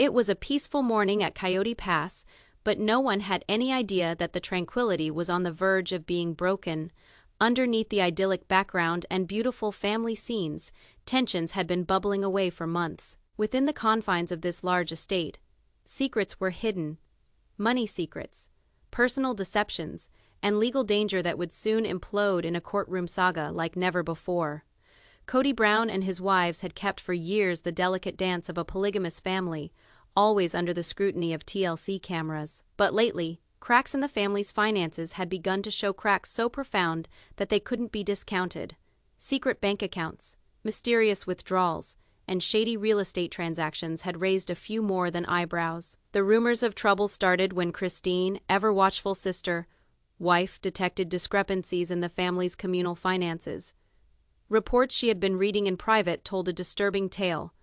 It was a peaceful morning at Coyote Pass, but no one had any idea that the tranquility was on the verge of being broken. Underneath the idyllic background and beautiful family scenes, tensions had been bubbling away for months. Within the confines of this large estate, secrets were hidden. Money secrets, personal deceptions, and legal danger that would soon implode in a courtroom saga like never before. Cody Brown and his wives had kept for years the delicate dance of a polygamous family, always under the scrutiny of TLC cameras. But lately, cracks in the family's finances had begun to show, cracks so profound that they couldn't be discounted. Secret bank accounts, mysterious withdrawals, and shady real estate transactions had raised a few more than eyebrows. The rumors of trouble started when Christine, ever-watchful wife, detected discrepancies in the family's communal finances. Reports she had been reading in private told a disturbing tale,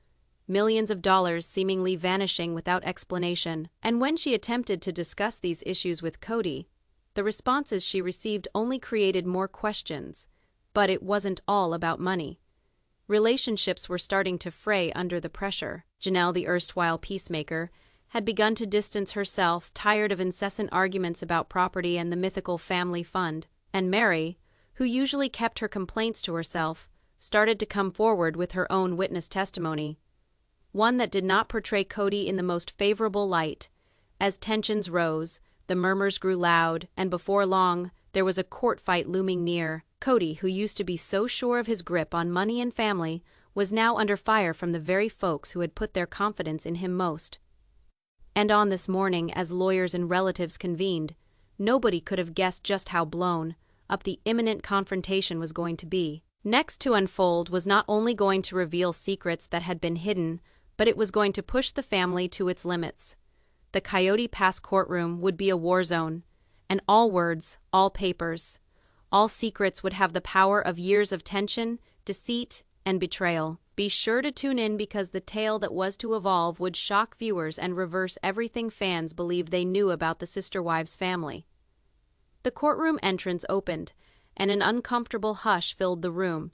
millions of dollars seemingly vanishing without explanation. And when she attempted to discuss these issues with Cody, the responses she received only created more questions. But it wasn't all about money. Relationships were starting to fray under the pressure. Janelle, the erstwhile peacemaker, had begun to distance herself, tired of incessant arguments about property and the mythical family fund. And Meri, who usually kept her complaints to herself, started to come forward with her own witness testimony, one that did not portray Cody in the most favorable light. As tensions rose, the murmurs grew loud, and before long, there was a court fight looming near. Cody, who used to be so sure of his grip on money and family, was now under fire from the very folks who had put their confidence in him most. And on this morning, as lawyers and relatives convened, nobody could have guessed just how blown up the imminent confrontation was going to be. Next to unfold was not only going to reveal secrets that had been hidden, but it was going to push the family to its limits. The Coyote Pass courtroom would be a war zone, and all words, all papers, all secrets would have the power of years of tension, deceit, and betrayal. Be sure to tune in, because the tale that was to evolve would shock viewers and reverse everything fans believed they knew about the sister wives' family. The courtroom entrance opened, and an uncomfortable hush filled the room.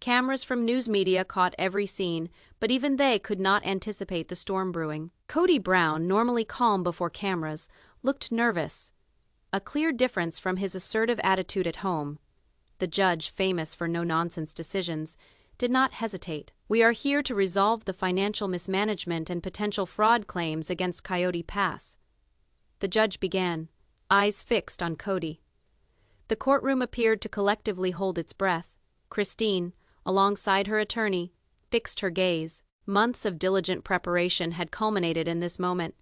Cameras from news media caught every scene, but even they could not anticipate the storm brewing. Cody Brown, normally calm before cameras, looked nervous, a clear difference from his assertive attitude at home. The judge, famous for no-nonsense decisions, did not hesitate. "We are here to resolve the financial mismanagement and potential fraud claims against Coyote Pass," the judge began, eyes fixed on Cody. The courtroom appeared to collectively hold its breath. Christine, alongside her attorney, fixed her gaze. Months of diligent preparation had culminated in this moment,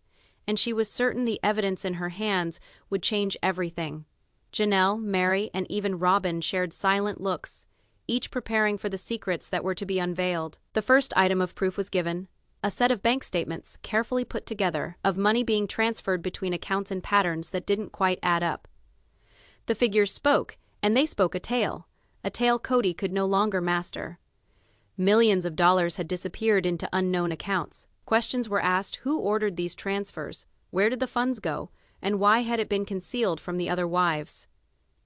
and she was certain the evidence in her hands would change everything. Janelle, Meri, and even Robyn shared silent looks, each preparing for the secrets that were to be unveiled. The first item of proof was given, a set of bank statements, carefully put together, of money being transferred between accounts in patterns that didn't quite add up. The figures spoke, and they spoke a tale Cody could no longer master. Millions of dollars had disappeared into unknown accounts. Questions were asked: who ordered these transfers, where did the funds go, and why had it been concealed from the other wives?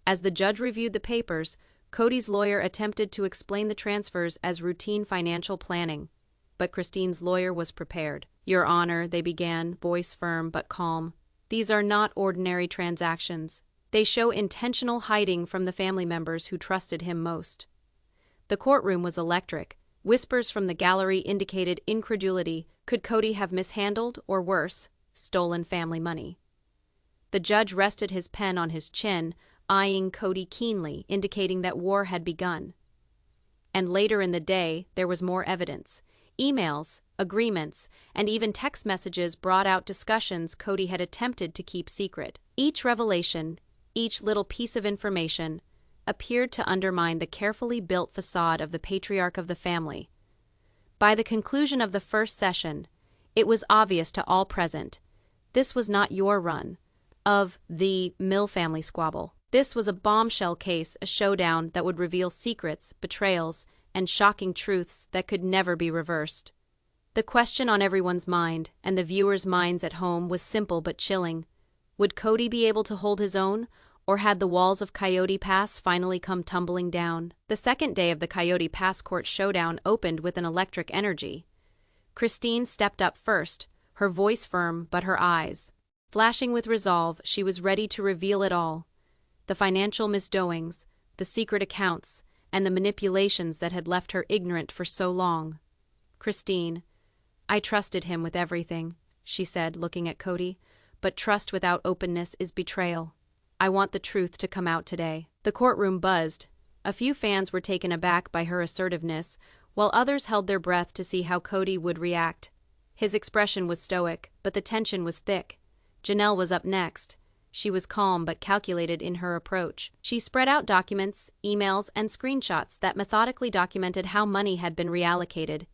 As the judge reviewed the papers, Cody's lawyer attempted to explain the transfers as routine financial planning, but Christine's lawyer was prepared. "Your Honor," they began, voice firm but calm, "these are not ordinary transactions. They show intentional hiding from the family members who trusted him most." The courtroom was electric. Whispers from the gallery indicated incredulity. Could Cody have mishandled, or worse, stolen family money? The judge rested his pen on his chin, eyeing Cody keenly, indicating that war had begun. And later in the day, there was more evidence. Emails, agreements, and even text messages brought out discussions Cody had attempted to keep secret. Each revelation, each little piece of information, appeared to undermine the carefully built facade of the patriarch of the family. By the conclusion of the first session, it was obvious to all present, this was not your run of the Mill family squabble. This was a bombshell case, a showdown that would reveal secrets, betrayals, and shocking truths that could never be reversed. The question on everyone's mind, and the viewers' minds at home, was simple but chilling. Would Cody be able to hold his own, or had the walls of Coyote Pass finally come tumbling down? The second day of the Coyote Pass court showdown opened with an electric energy. Christine stepped up first, her voice firm but her eyes flashing with resolve. She was ready to reveal it all. The financial misdoings, the secret accounts, and the manipulations that had left her ignorant for so long. "Christine, I trusted him with everything," she said, looking at Cody, "but trust without openness is betrayal. I want the truth to come out today." The courtroom buzzed. A few fans were taken aback by her assertiveness, while others held their breath to see how Cody would react. His expression was stoic, but the tension was thick. Janelle was up next. She was calm but calculated in her approach. She spread out documents, emails, and screenshots that methodically documented how money had been reallocated.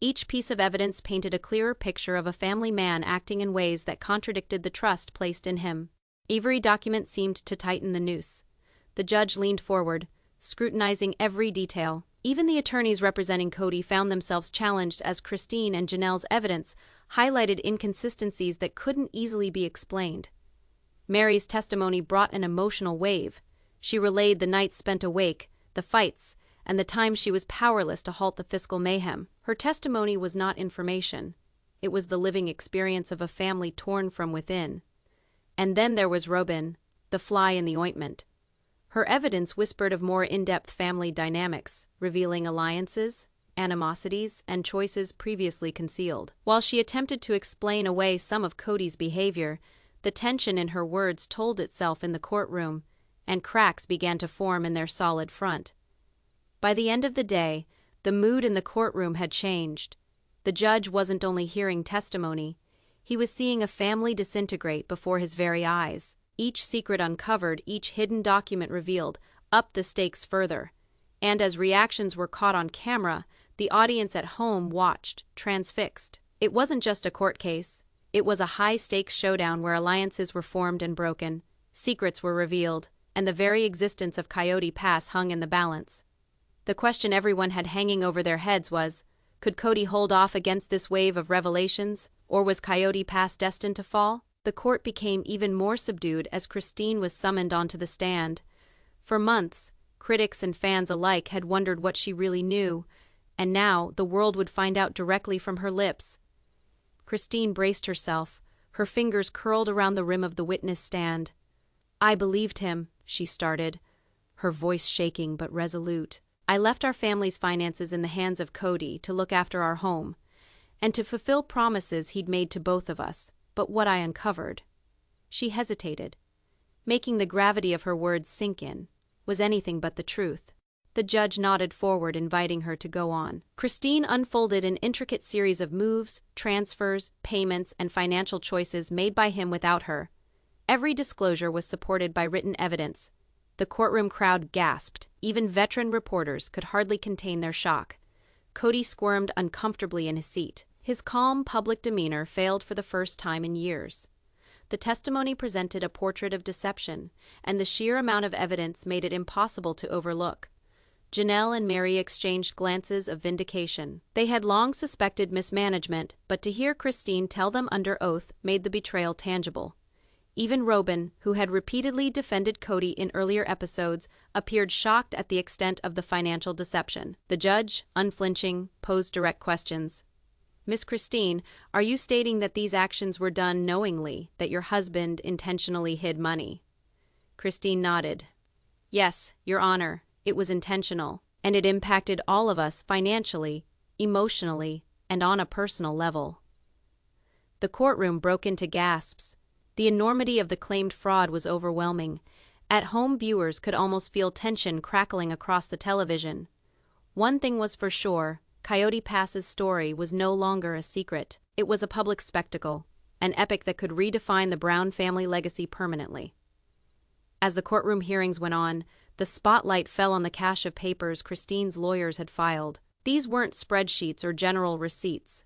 Each piece of evidence painted a clearer picture of a family man acting in ways that contradicted the trust placed in him. Every document seemed to tighten the noose. The judge leaned forward, scrutinizing every detail. Even the attorneys representing Cody found themselves challenged as Christine and Janelle's evidence highlighted inconsistencies that couldn't easily be explained. Meri's testimony brought an emotional wave. She relayed the nights spent awake, the fights, and the times she was powerless to halt the fiscal mayhem. Her testimony was not information. It was the living experience of a family torn from within. And then there was Robyn, the fly in the ointment. Her evidence whispered of more in-depth family dynamics, revealing alliances, animosities, and choices previously concealed. While she attempted to explain away some of Cody's behavior, the tension in her words told itself in the courtroom, and cracks began to form in their solid front. By the end of the day, the mood in the courtroom had changed. The judge wasn't only hearing testimony, he was seeing a family disintegrate before his very eyes. Each secret uncovered, each hidden document revealed, upped the stakes further. And as reactions were caught on camera, the audience at home watched, transfixed. It wasn't just a court case. It was a high-stakes showdown where alliances were formed and broken, secrets were revealed, and the very existence of Coyote Pass hung in the balance. The question everyone had hanging over their heads was, could Cody hold off against this wave of revelations, or was Coyote Pass destined to fall? The court became even more subdued as Christine was summoned onto the stand. For months, critics and fans alike had wondered what she really knew, and now the world would find out directly from her lips. Christine braced herself, her fingers curled around the rim of the witness stand. "I believed him," she started, her voice shaking but resolute. "I left our family's finances in the hands of Cody to look after our home, and to fulfill promises he'd made to both of us. But what I uncovered," she hesitated, making the gravity of her words sink in, "was anything but the truth." The judge nodded forward, inviting her to go on. Christine unfolded an intricate series of moves, transfers, payments, and financial choices made by him without her. Every disclosure was supported by written evidence. The courtroom crowd gasped. Even veteran reporters could hardly contain their shock. Cody squirmed uncomfortably in his seat. His calm, public demeanor failed for the first time in years. The testimony presented a portrait of deception, and the sheer amount of evidence made it impossible to overlook. Janelle and Meri exchanged glances of vindication. They had long suspected mismanagement, but to hear Christine tell them under oath made the betrayal tangible. Even Robyn, who had repeatedly defended Cody in earlier episodes, appeared shocked at the extent of the financial deception. The judge, unflinching, posed direct questions. "Miss Christine, are you stating that these actions were done knowingly, that your husband intentionally hid money?" Christine nodded. "Yes, Your Honor, it was intentional, and it impacted all of us financially, emotionally, and on a personal level." The courtroom broke into gasps. The enormity of the claimed fraud was overwhelming. At-home viewers could almost feel tension crackling across the television. One thing was for sure. Coyote Pass's story was no longer a secret. It was a public spectacle, an epic that could redefine the Brown family legacy permanently. As the courtroom hearings went on, the spotlight fell on the cache of papers Christine's lawyers had filed. These weren't spreadsheets or general receipts.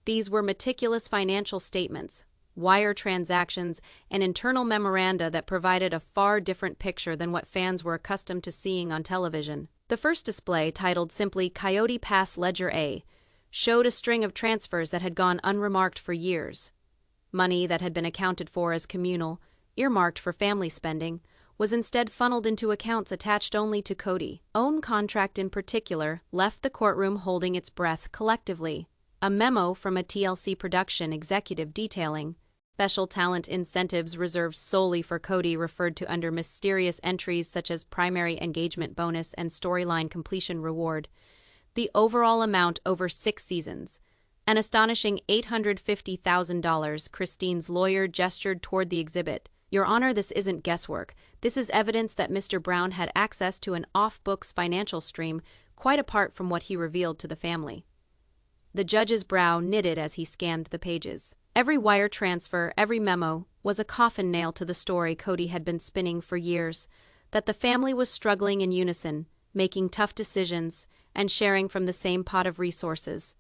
These were meticulous financial statements, wire transactions, and internal memoranda that provided a far different picture than what fans were accustomed to seeing on television. The first display, titled simply Coyote Pass Ledger A, showed a string of transfers that had gone unremarked for years. Money that had been accounted for as communal, earmarked for family spending, was instead funneled into accounts attached only to Cody. Own contract in particular left the courtroom holding its breath collectively. A memo from a TLC production executive detailing special talent incentives reserved solely for Cody referred to under mysterious entries such as primary engagement bonus and storyline completion reward. The overall amount over 6 seasons. An astonishing $850,000, Christine's lawyer gestured toward the exhibit. Your Honor, this isn't guesswork. This is evidence that Mr. Brown had access to an off-books financial stream quite apart from what he revealed to the family. The judge's brow knitted as he scanned the pages. Every wire transfer, every memo, was a coffin nail to the story Cody had been spinning for years, that the family was struggling in unison, making tough decisions, and sharing from the same pot of resources.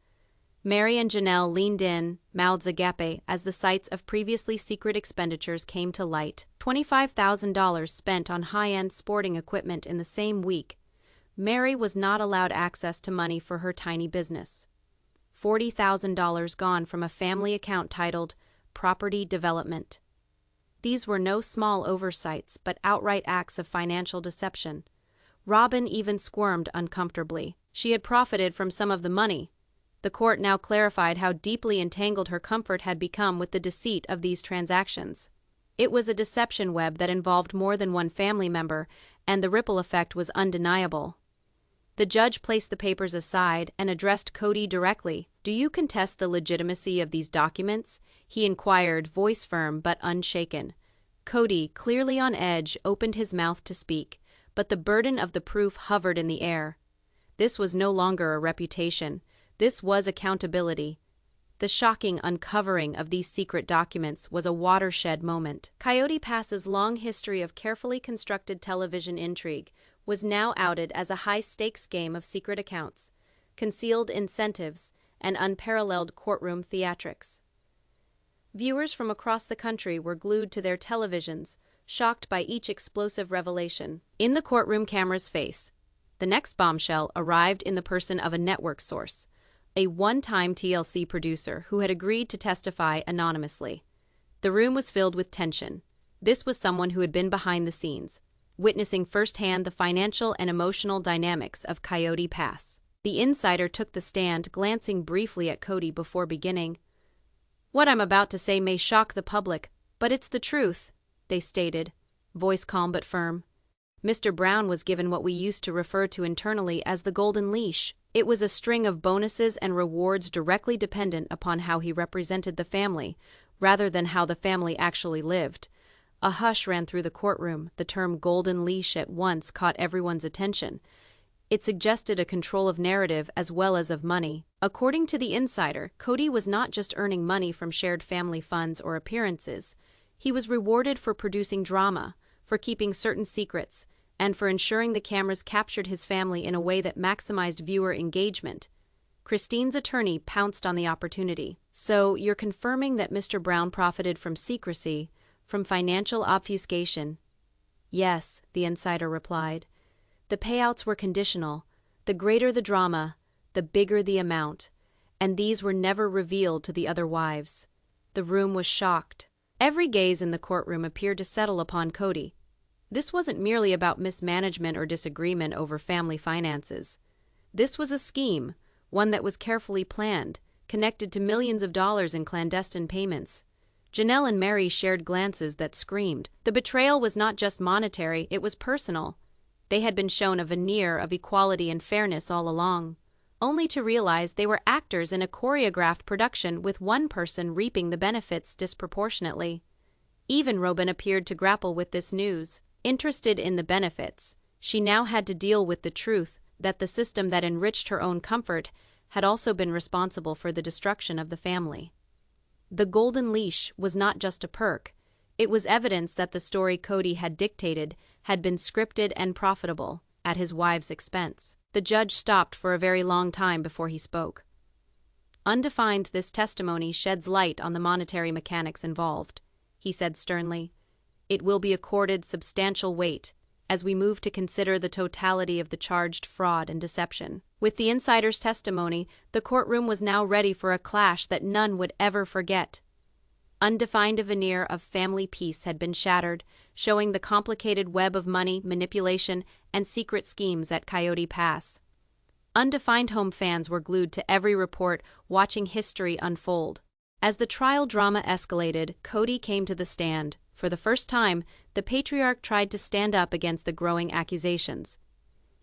Meri and Janelle leaned in, mouths agape, as the sights of previously secret expenditures came to light. $25,000 spent on high-end sporting equipment in the same week. Meri was not allowed access to money for her tiny business. $40,000 gone from a family account titled Property Development. These were no small oversights, but outright acts of financial deception. Robyn even squirmed uncomfortably. She had profited from some of the money. The court now clarified how deeply entangled her comfort had become with the deceit of these transactions. It was a deception web that involved more than one family member, and the ripple effect was undeniable. The judge placed the papers aside and addressed Cody directly. "Do you contest the legitimacy of these documents?" he inquired, voice firm but unshaken. Cody, clearly on edge, opened his mouth to speak, but the burden of the proof hovered in the air. This was no longer a reputation. This was accountability. The shocking uncovering of these secret documents was a watershed moment. Coyote Pass's long history of carefully constructed television intrigue was now outed as a high-stakes game of secret accounts, concealed incentives, and unparalleled courtroom theatrics. Viewers from across the country were glued to their televisions, shocked by each explosive revelation. In the courtroom camera's face, the next bombshell arrived in the person of a network source, a one-time TLC producer who had agreed to testify anonymously. The room was filled with tension. This was someone who had been behind the scenes, witnessing firsthand the financial and emotional dynamics of Coyote Pass. The insider took the stand, glancing briefly at Cody before beginning. "What I'm about to say may shock the public, but it's the truth," they stated, voice calm but firm. Mr. Brown was given what we used to refer to internally as the golden leash. It was a string of bonuses and rewards directly dependent upon how he represented the family, rather than how the family actually lived. A hush ran through the courtroom. The term golden leash at once caught everyone's attention. It suggested a control of narrative as well as of money. According to the insider, Cody was not just earning money from shared family funds or appearances. He was rewarded for producing drama, for keeping certain secrets, and for ensuring the cameras captured his family in a way that maximized viewer engagement. Christine's attorney pounced on the opportunity. "So, you're confirming that Mr. Brown profited from secrecy, from financial obfuscation?" "Yes," the insider replied. "The payouts were conditional. The greater the drama, the bigger the amount, and these were never revealed to the other wives." The room was shocked. Every gaze in the courtroom appeared to settle upon Cody. This wasn't merely about mismanagement or disagreement over family finances. This was a scheme, one that was carefully planned, connected to millions of dollars in clandestine payments. Janelle and Meri shared glances that screamed. The betrayal was not just monetary, it was personal. They had been shown a veneer of equality and fairness all along, only to realize they were actors in a choreographed production with one person reaping the benefits disproportionately. Even Robyn appeared to grapple with this news. Interested in the benefits, she now had to deal with the truth that the system that enriched her own comfort had also been responsible for the destruction of the family. The golden leash was not just a perk, it was evidence that the story Cody had dictated had been scripted and profitable, at his wife's expense. The judge stopped for a very long time before he spoke. "Undefined, this testimony sheds light on the monetary mechanics involved," he said sternly. "It will be accorded substantial weight as we move to consider the totality of the charged fraud and deception." With the insider's testimony, the courtroom was now ready for a clash that none would ever forget. Undefined, a veneer of family peace had been shattered, showing the complicated web of money, manipulation, and secret schemes at Coyote Pass. Undefined Home fans were glued to every report, watching history unfold. As the trial drama escalated, Cody came to the stand. For the first time, the patriarch tried to stand up against the growing accusations.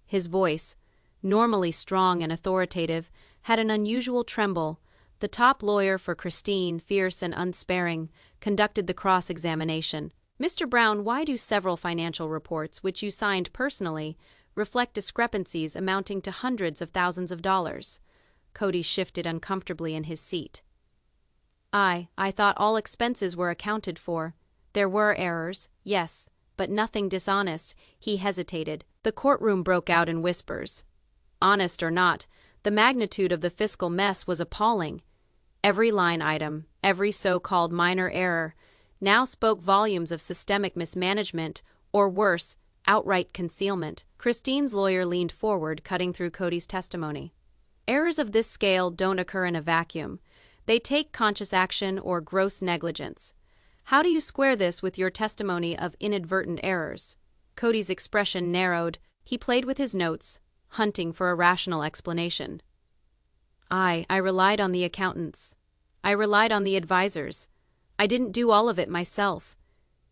His voice, normally strong and authoritative, had an unusual tremble. The top lawyer for Christine, fierce and unsparing, conducted the cross-examination. "Mr. Brown, why do several financial reports, which you signed personally, reflect discrepancies amounting to hundreds of thousands of dollars?" Cody shifted uncomfortably in his seat. I thought all expenses were accounted for. There were errors, yes, but nothing dishonest." He hesitated. The courtroom broke out in whispers. Honest or not, the magnitude of the fiscal mess was appalling. Every line item, every so-called minor error, now spoke volumes of systemic mismanagement, or worse, outright concealment. Christine's lawyer leaned forward, cutting through Cody's testimony. "Errors of this scale don't occur in a vacuum. They take conscious action or gross negligence. How do you square this with your testimony of inadvertent errors?" Cody's expression narrowed. He played with his notes, hunting for a rational explanation. I relied on the accountants. I relied on the advisors. I didn't do all of it myself.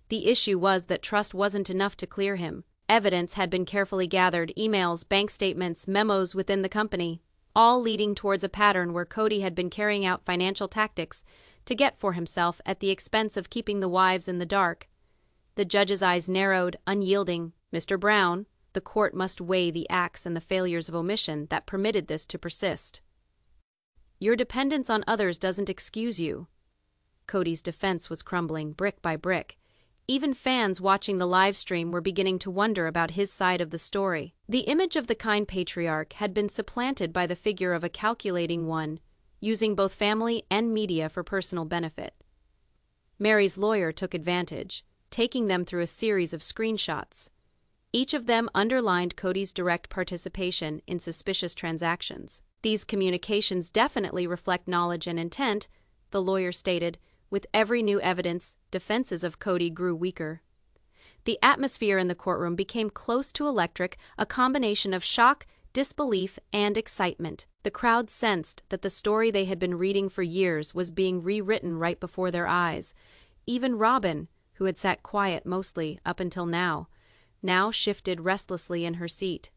The issue was that trust wasn't enough to clear him. Evidence had been carefully gathered, emails, bank statements, memos within the company, all leading towards a pattern where Cody had been carrying out financial tactics to get for himself at the expense of keeping the wives in the dark. The judge's eyes narrowed, unyielding. "Mr. Brown, the court must weigh the acts and the failures of omission that permitted this to persist. Your dependence on others doesn't excuse you." Cody's defense was crumbling, brick by brick. Even fans watching the live stream were beginning to wonder about his side of the story. The image of the kind patriarch had been supplanted by the figure of a calculating one, using both family and media for personal benefit. Meri's lawyer took advantage, taking them through a series of screenshots. Each of them underlined Cody's direct participation in suspicious transactions. "These communications definitely reflect knowledge and intent," the lawyer stated. With every new evidence, defenses of Cody grew weaker. The atmosphere in the courtroom became close to electric, a combination of shock, disbelief, and excitement. The crowd sensed that the story they had been reading for years was being rewritten right before their eyes. Even Robyn, who had sat quiet mostly up until now shifted restlessly in her seat.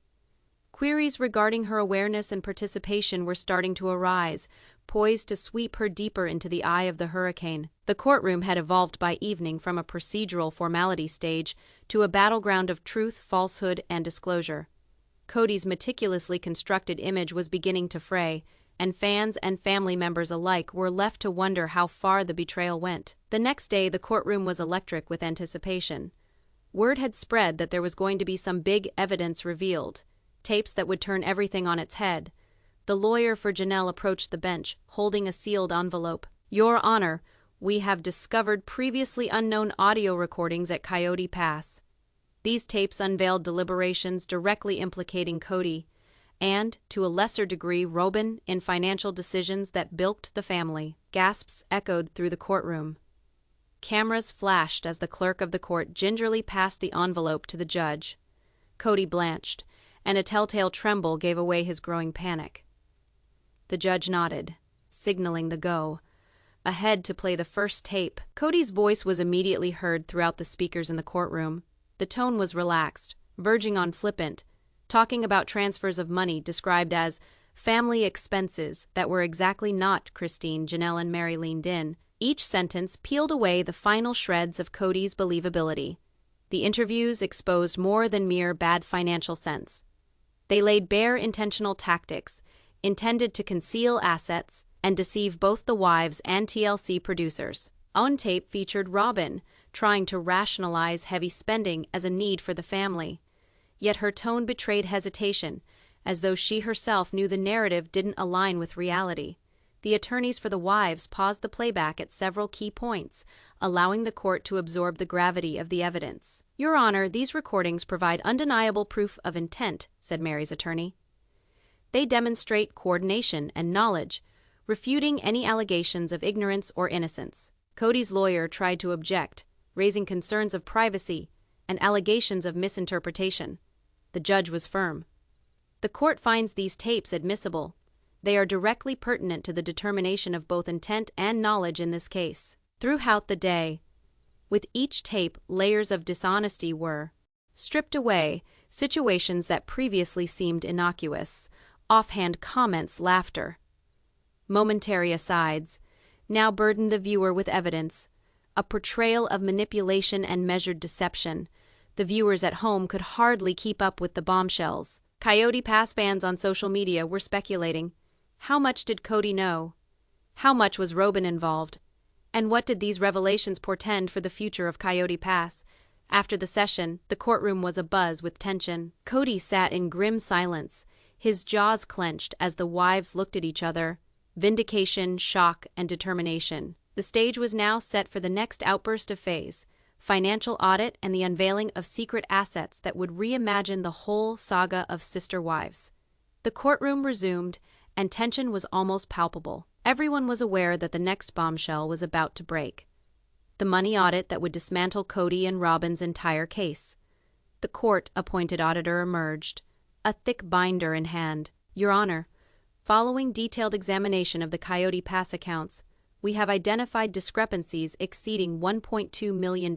Queries regarding her awareness and participation were starting to arise, poised to sweep her deeper into the eye of the hurricane. The courtroom had evolved by evening from a procedural formality stage to a battleground of truth, falsehood, and disclosure. Cody's meticulously constructed image was beginning to fray, and fans and family members alike were left to wonder how far the betrayal went. The next day, the courtroom was electric with anticipation. Word had spread that there was going to be some big evidence revealed, tapes that would turn everything on its head. The lawyer for Janelle approached the bench, holding a sealed envelope. "Your Honor, we have discovered previously unknown audio recordings at Coyote Pass. These tapes unveiled deliberations directly implicating Cody, and, to a lesser degree, Robyn, in financial decisions that bilked the family." Gasps echoed through the courtroom. Cameras flashed as the clerk of the court gingerly passed the envelope to the judge. Cody blanched, and a telltale tremble gave away his growing panic. The judge nodded, signaling the go. Ahead to play the first tape. Cody's voice was immediately heard throughout the speakers in the courtroom. The tone was relaxed, verging on flippant, talking about transfers of money described as family expenses that were exactly not Christine. Janelle and Meri leaned in. Each sentence peeled away the final shreds of Cody's believability. The interviews exposed more than mere bad financial sense. They laid bare intentional tactics, intended to conceal assets and deceive both the wives and TLC producers. On tape featured Robyn trying to rationalize heavy spending as a need for the family. Yet her tone betrayed hesitation, as though she herself knew the narrative didn't align with reality. The attorneys for the wives paused the playback at several key points, allowing the court to absorb the gravity of the evidence. "Your Honor, these recordings provide undeniable proof of intent," said Meri's attorney. "They demonstrate coordination and knowledge, refuting any allegations of ignorance or innocence." Cody's lawyer tried to object, raising concerns of privacy and allegations of misinterpretation. The judge was firm. The court finds these tapes admissible. They are directly pertinent to the determination of both intent and knowledge in this case. Throughout the day, with each tape, layers of dishonesty were stripped away, situations that previously seemed innocuous, offhand comments, laughter, momentary asides, now burdened the viewer with evidence, a portrayal of manipulation and measured deception. The viewers at home could hardly keep up with the bombshells. Coyote Pass fans on social media were speculating. How much did Cody know? How much was Robyn involved? And what did these revelations portend for the future of Coyote Pass? After the session, the courtroom was abuzz with tension. Cody sat in grim silence, his jaws clenched as the wives looked at each other. Vindication, shock, and determination. The stage was now set for the next outburst of phase, financial audit and the unveiling of secret assets that would reimagine the whole saga of sister wives. The courtroom resumed, and tension was almost palpable. Everyone was aware that the next bombshell was about to break. The money audit that would dismantle Cody and Robyn's entire case. The court-appointed auditor emerged, a thick binder in hand. "Your Honor, following detailed examination of the Coyote Pass accounts, we have identified discrepancies exceeding $1.2 million.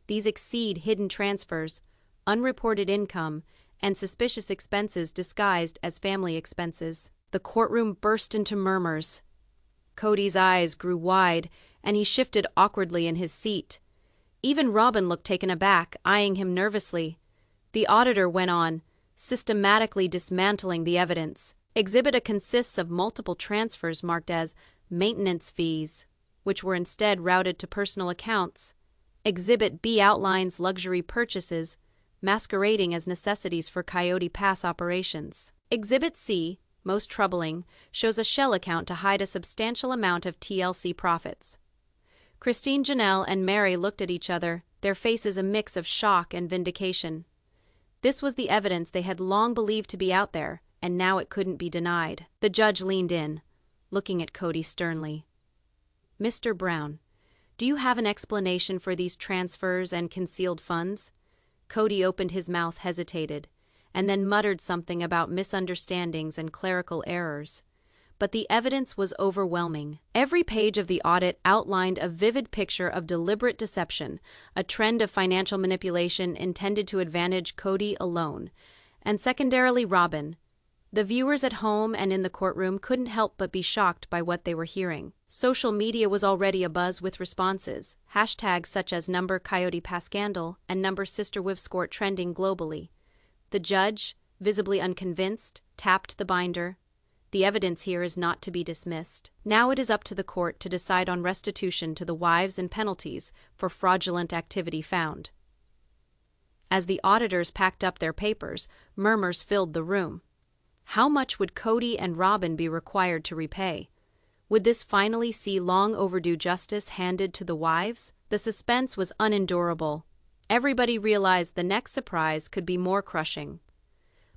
These exceed hidden transfers, unreported income, and suspicious expenses disguised as family expenses." The courtroom burst into murmurs. Cody's eyes grew wide, and he shifted awkwardly in his seat. Even Robyn looked taken aback, eyeing him nervously. The auditor went on, systematically dismantling the evidence. Exhibit A consists of multiple transfers marked as maintenance fees, which were instead routed to personal accounts. Exhibit B outlines luxury purchases, masquerading as necessities for Coyote Pass operations. Exhibit C, most troubling, shows a shell account to hide a substantial amount of TLC profits. Christine, Janelle, and Meri looked at each other, their faces a mix of shock and vindication. This was the evidence they had long believed to be out there, and now it couldn't be denied. The judge leaned in, looking at Cody sternly. "Mr. Brown, do you have an explanation for these transfers and concealed funds?" Cody opened his mouth, hesitated, and then muttered something about misunderstandings and clerical errors. But the evidence was overwhelming. Every page of the audit outlined a vivid picture of deliberate deception, a trend of financial manipulation intended to advantage Cody alone, and secondarily Robyn. The viewers at home and in the courtroom couldn't help but be shocked by what they were hearing. Social media was already abuzz with responses, hashtags such as #CoyotePassScandal and #SisterWivScourt trending globally. The judge, visibly unconvinced, tapped the binder. The evidence here is not to be dismissed. Now it is up to the court to decide on restitution to the wives and penalties for fraudulent activity found. As the auditors packed up their papers, murmurs filled the room. How much would Cody and Robyn be required to repay? Would this finally see long overdue justice handed to the wives? The suspense was unendurable. Everybody realized the next surprise could be more crushing.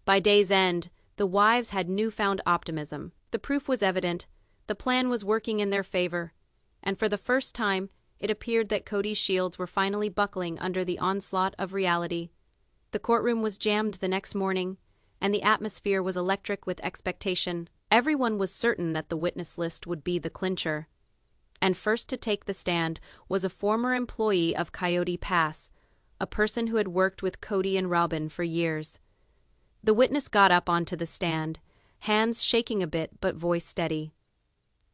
By day's end, the wives had newfound optimism. The proof was evident, the plan was working in their favor, and for the first time, it appeared that Cody's shields were finally buckling under the onslaught of reality. The courtroom was jammed the next morning, and the atmosphere was electric with expectation. Everyone was certain that the witness list would be the clincher. And first to take the stand was a former employee of Coyote Pass, a person who had worked with Cody and Robyn for years. The witness got up onto the stand, hands shaking a bit but voice steady.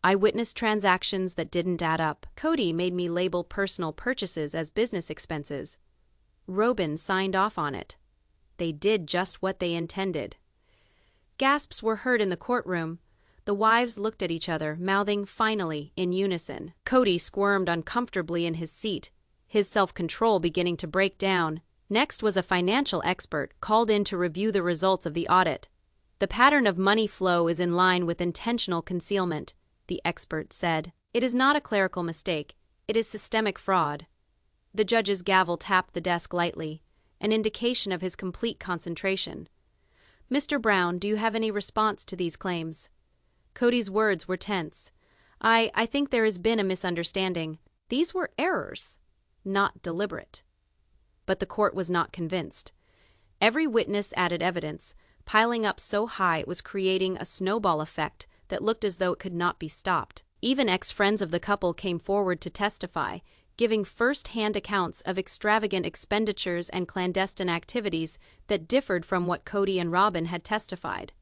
"I witnessed transactions that didn't add up. Cody made me label personal purchases as business expenses. Robyn signed off on it. They did just what they intended." Gasps were heard in the courtroom. The wives looked at each other, mouthing "finally" in unison. Cody squirmed uncomfortably in his seat, his self-control beginning to break down. Next was a financial expert called in to review the results of the audit. "The pattern of money flow is in line with intentional concealment," the expert said. "It is not a clerical mistake, it is systemic fraud." The judge's gavel tapped the desk lightly, an indication of his complete concentration. "Mr. Brown, do you have any response to these claims?" Cody's words were tense. I think there has been a misunderstanding. These were errors, not deliberate." But the court was not convinced. Every witness added evidence, piling up so high it was creating a snowball effect that looked as though it could not be stopped. Even ex-friends of the couple came forward to testify, giving first-hand accounts of extravagant expenditures and clandestine activities that differed from what Kody and Robyn had testified.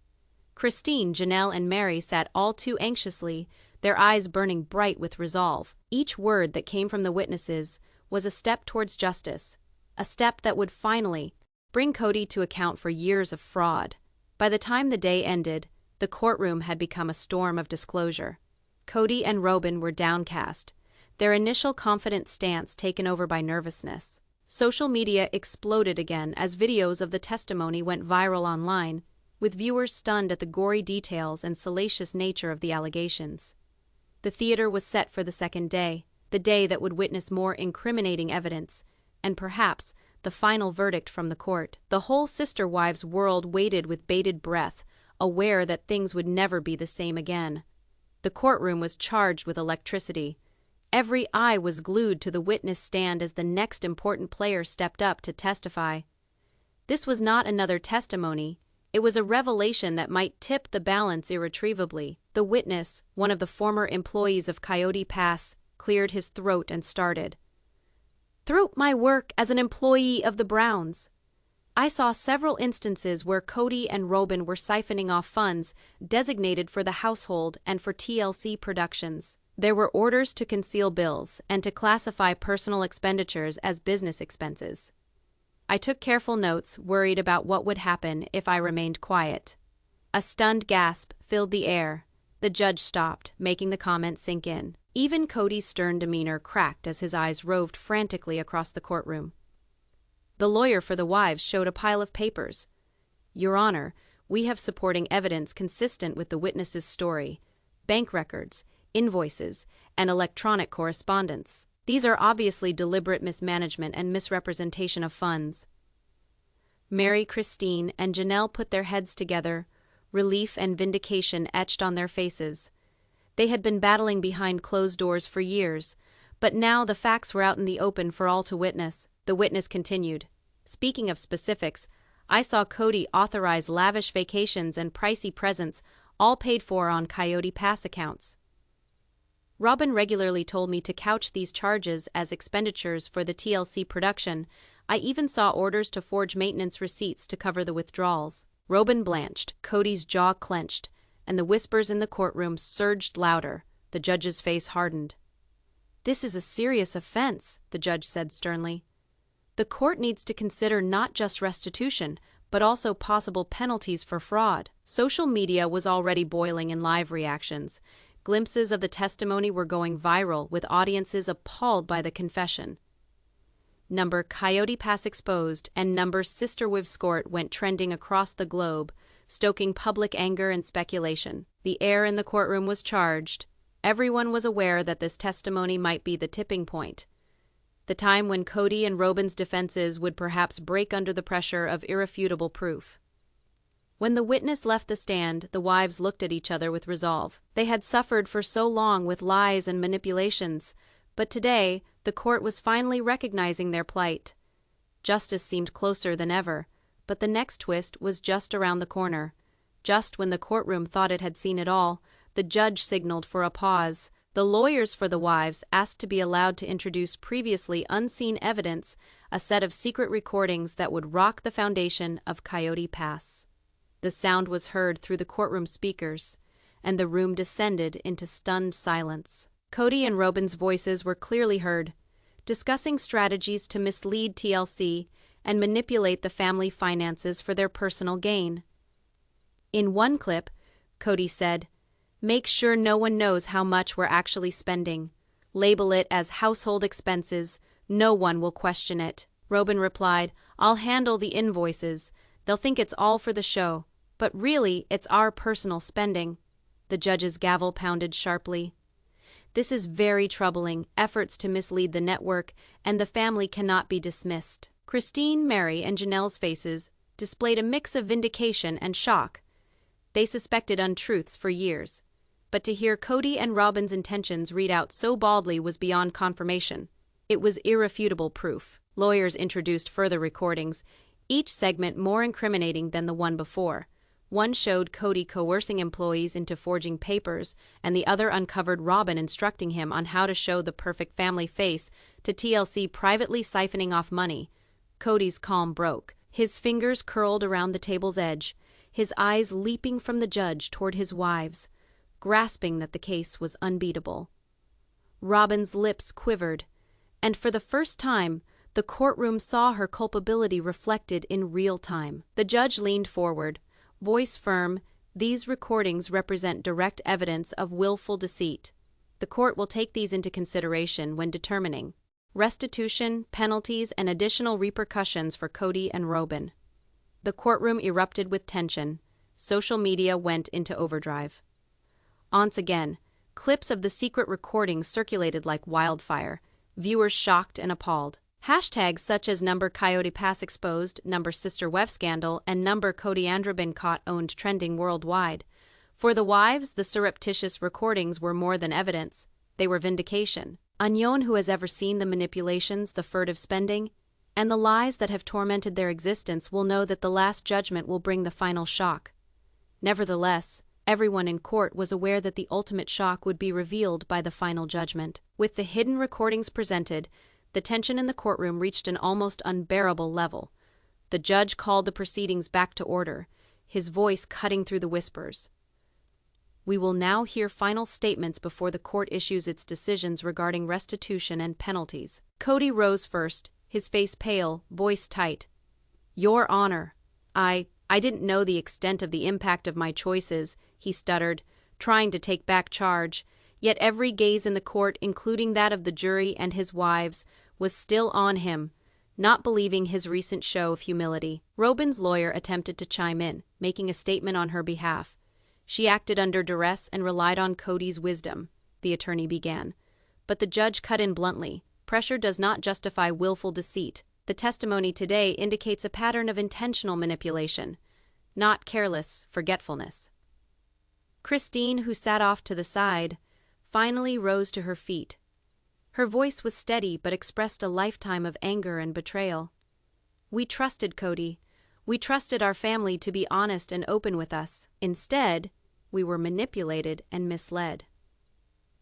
Christine, Janelle, and Meri sat all too anxiously, their eyes burning bright with resolve. Each word that came from the witnesses was a step towards justice, a step that would finally bring Kody to account for years of fraud. By the time the day ended, the courtroom had become a storm of disclosure. Kody and Robyn were downcast, their initial confident stance taken over by nervousness. Social media exploded again as videos of the testimony went viral online, with viewers stunned at the gory details and salacious nature of the allegations. The theater was set for the second day, the day that would witness more incriminating evidence, and perhaps the final verdict from the court. The whole Sister Wives world waited with bated breath, aware that things would never be the same again. The courtroom was charged with electricity. Every eye was glued to the witness stand as the next important player stepped up to testify. This was not another testimony. It was a revelation that might tip the balance irretrievably. The witness, one of the former employees of Coyote Pass, cleared his throat and started. "Throughout my work as an employee of the Browns, I saw several instances where Kody and Robyn were siphoning off funds designated for the household and for TLC productions. There were orders to conceal bills and to classify personal expenditures as business expenses. I took careful notes, worried about what would happen if I remained quiet." A stunned gasp filled the air. The judge stopped, making the comment sink in. Even Kody's stern demeanor cracked as his eyes roved frantically across the courtroom. The lawyer for the wives showed a pile of papers. "Your Honor, we have supporting evidence consistent with the witness's story, bank records, invoices, and electronic correspondence. These are obviously deliberate mismanagement and misrepresentation of funds." Meri, Christine, and Janelle put their heads together, relief and vindication etched on their faces. They had been battling behind closed doors for years, but now the facts were out in the open for all to witness. The witness continued. "Speaking of specifics, I saw Kody authorize lavish vacations and pricey presents, all paid for on Coyote Pass accounts. Robyn regularly told me to couch these charges as expenditures for the TLC production. I even saw orders to forge maintenance receipts to cover the withdrawals." Robyn blanched, Kody's jaw clenched, and the whispers in the courtroom surged louder. The judge's face hardened. "This is a serious offense," the judge said sternly. "The court needs to consider not just restitution, but also possible penalties for fraud." Social media was already boiling in live reactions. Glimpses of the testimony were going viral, with audiences appalled by the confession. Number Coyote Pass exposed and number Sister Wives scored went trending across the globe, stoking public anger and speculation. The air in the courtroom was charged. Everyone was aware that this testimony might be the tipping point, the time when Kody and Robyn's defenses would perhaps break under the pressure of irrefutable proof. When the witness left the stand, the wives looked at each other with resolve. They had suffered for so long with lies and manipulations, but today the court was finally recognizing their plight. Justice seemed closer than ever, but the next twist was just around the corner. Just when the courtroom thought it had seen it all, the judge signaled for a pause. The lawyers for the wives asked to be allowed to introduce previously unseen evidence, a set of secret recordings that would rock the foundation of Coyote Pass. The sound was heard through the courtroom speakers, and the room descended into stunned silence. Kody and Robyn's voices were clearly heard, discussing strategies to mislead TLC and manipulate the family finances for their personal gain. In one clip, Kody said, "Make sure no one knows how much we're actually spending. Label it as household expenses. No one will question it." Robyn replied, "I'll handle the invoices. They'll think it's all for the show. But really, it's our personal spending." The judge's gavel pounded sharply. "This is very troubling. Efforts to mislead the network and the family cannot be dismissed." Christine, Meri, and Janelle's faces displayed a mix of vindication and shock. They suspected untruths for years, but to hear Kody and Robyn's intentions read out so baldly was beyond confirmation. It was irrefutable proof. Lawyers introduced further recordings, each segment more incriminating than the one before. One showed Cody coercing employees into forging papers, and the other uncovered Robyn instructing him on how to show the perfect family face to TLC privately siphoning off money. Cody's calm broke. His fingers curled around the table's edge, his eyes leaping from the judge toward his wives, grasping that the case was unbeatable. Robyn's lips quivered, and for the first time, the courtroom saw her culpability reflected in real time. The judge leaned forward, voice firm. These recordings represent direct evidence of willful deceit. The court will take these into consideration when determining restitution, penalties, and additional repercussions for Cody and Robyn. The courtroom erupted with tension. Social media went into overdrive. Once again, clips of the secret recordings circulated like wildfire, viewers shocked and appalled. Hashtags such as #Coyote Pass exposed, #Sister Wef scandal, and #Kody and Robyn caught owned trending worldwide. For the wives, the surreptitious recordings were more than evidence. They were vindication. Anyone who has ever seen the manipulations, the furtive spending, and the lies that have tormented their existence will know that the Last Judgment will bring the final shock. Nevertheless, everyone in court was aware that the ultimate shock would be revealed by the final judgment. With the hidden recordings presented, the tension in the courtroom reached an almost unbearable level. The judge called the proceedings back to order, his voice cutting through the whispers. We will now hear final statements before the court issues its decisions regarding restitution and penalties. Cody rose first, his face pale, voice tight. Your Honor, I didn't know the extent of the impact of my choices, he stuttered, trying to take back charge. Yet every gaze in the court, including that of the jury and his wives, was still on him, not believing his recent show of humility. Robyn's lawyer attempted to chime in, making a statement on her behalf. She acted under duress and relied on Cody's wisdom, the attorney began. But the judge cut in bluntly. Pressure does not justify willful deceit. The testimony today indicates a pattern of intentional manipulation, not careless forgetfulness. Christine, who sat off to the side, finally rose to her feet. Her voice was steady but expressed a lifetime of anger and betrayal. We trusted Cody. We trusted our family to be honest and open with us. Instead, we were manipulated and misled.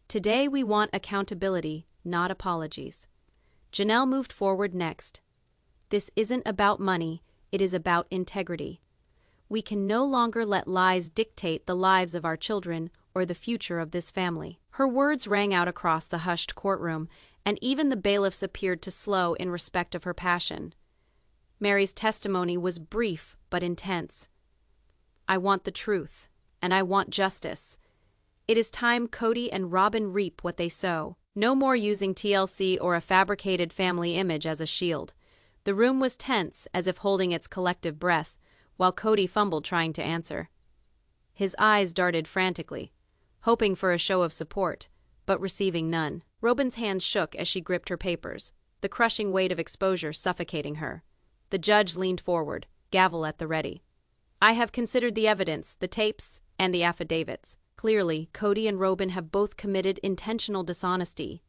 Today we want accountability, not apologies. Janelle moved forward next. This isn't about money, it is about integrity. We can no longer let lies dictate the lives of our children or the future of this family. Her words rang out across the hushed courtroom, and even the bailiffs appeared to slow in respect of her passion. Meri's testimony was brief but intense. I want the truth, and I want justice. It is time Cody and Robyn reap what they sow. No more using TLC or a fabricated family image as a shield. The room was tense, as if holding its collective breath, while Cody fumbled trying to answer. His eyes darted frantically, hoping for a show of support, but receiving none. Robyn's hands shook as she gripped her papers, the crushing weight of exposure suffocating her. The judge leaned forward, gavel at the ready. I have considered the evidence, the tapes, and the affidavits. Clearly, Cody and Robyn have both committed intentional dishonesty,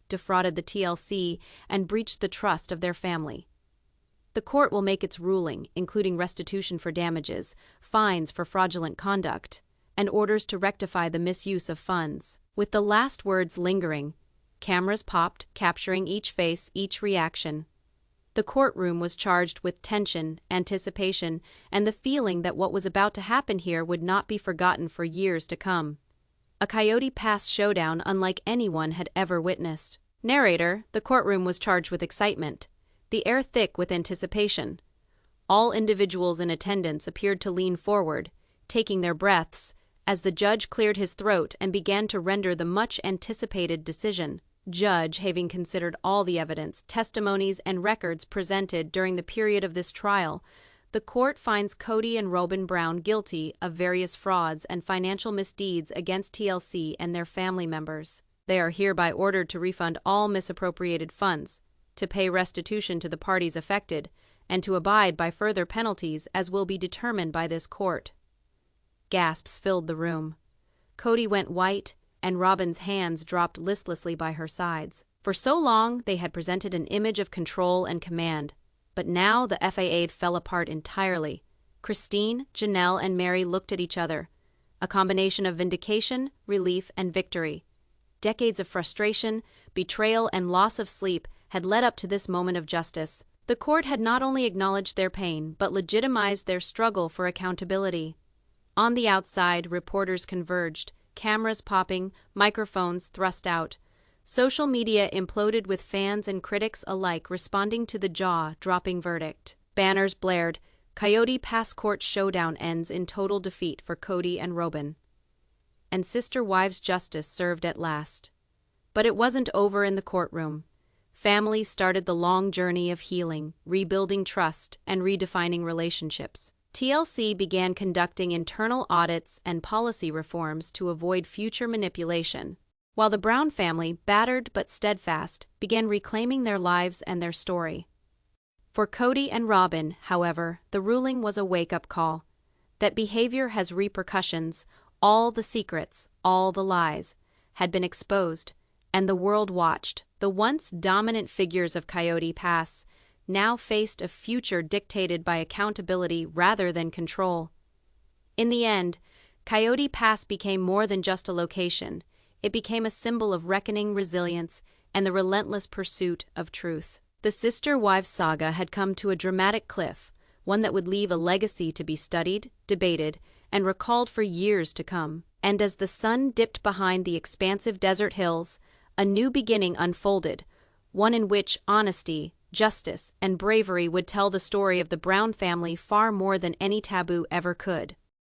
defrauded the TLC, and breached the trust of their family. The court will make its ruling, including restitution for damages, fines for fraudulent conduct, and orders to rectify the misuse of funds. With the last words lingering, cameras popped, capturing each face, each reaction. The courtroom was charged with tension, anticipation, and the feeling that what was about to happen here would not be forgotten for years to come. A Coyote Pass showdown unlike anyone had ever witnessed. Narrator, the courtroom was charged with excitement, the air thick with anticipation. All individuals in attendance appeared to lean forward, taking their breaths, as the judge cleared his throat and began to render the much-anticipated decision. Judge, having considered all the evidence, testimonies, and records presented during the period of this trial, the court finds Cody and Robyn Brown guilty of various frauds and financial misdeeds against TLC and their family members. They are hereby ordered to refund all misappropriated funds, to pay restitution to the parties affected, and to abide by further penalties as will be determined by this court. Gasps filled the room. Cody went white, and Robyn's hands dropped listlessly by her sides. For so long, they had presented an image of control and command, but now the FAA fell apart entirely. Christine, Janelle, and Meri looked at each other, a combination of vindication, relief, and victory. Decades of frustration, betrayal, and loss of sleep had led up to this moment of justice. The court had not only acknowledged their pain, but legitimized their struggle for accountability. On the outside, reporters converged, cameras popping, microphones thrust out. Social media imploded with fans and critics alike responding to the jaw-dropping verdict. Banners blared, Coyote Pass court showdown ends in total defeat for Cody and Robyn. And sister wives' justice served at last. But it wasn't over in the courtroom. Families started the long journey of healing, rebuilding trust, and redefining relationships. TLC began conducting internal audits and policy reforms to avoid future manipulation, while the Brown family, battered but steadfast, began reclaiming their lives and their story. For Kody and Robyn, however, the ruling was a wake-up call. That behavior has repercussions, all the secrets, all the lies, had been exposed, and the world watched. The once dominant figures of Coyote Pass now faced a future dictated by accountability rather than control. In the end, Coyote Pass became more than just a location. It became a symbol of reckoning, resilience, and the relentless pursuit of truth. The sister-wives saga had come to a dramatic cliff, one that would leave a legacy to be studied, debated, and recalled for years to come. And as the sun dipped behind the expansive desert hills, a new beginning unfolded, one in which honesty, justice, and bravery would tell the story of the Brown family far more than any taboo ever could.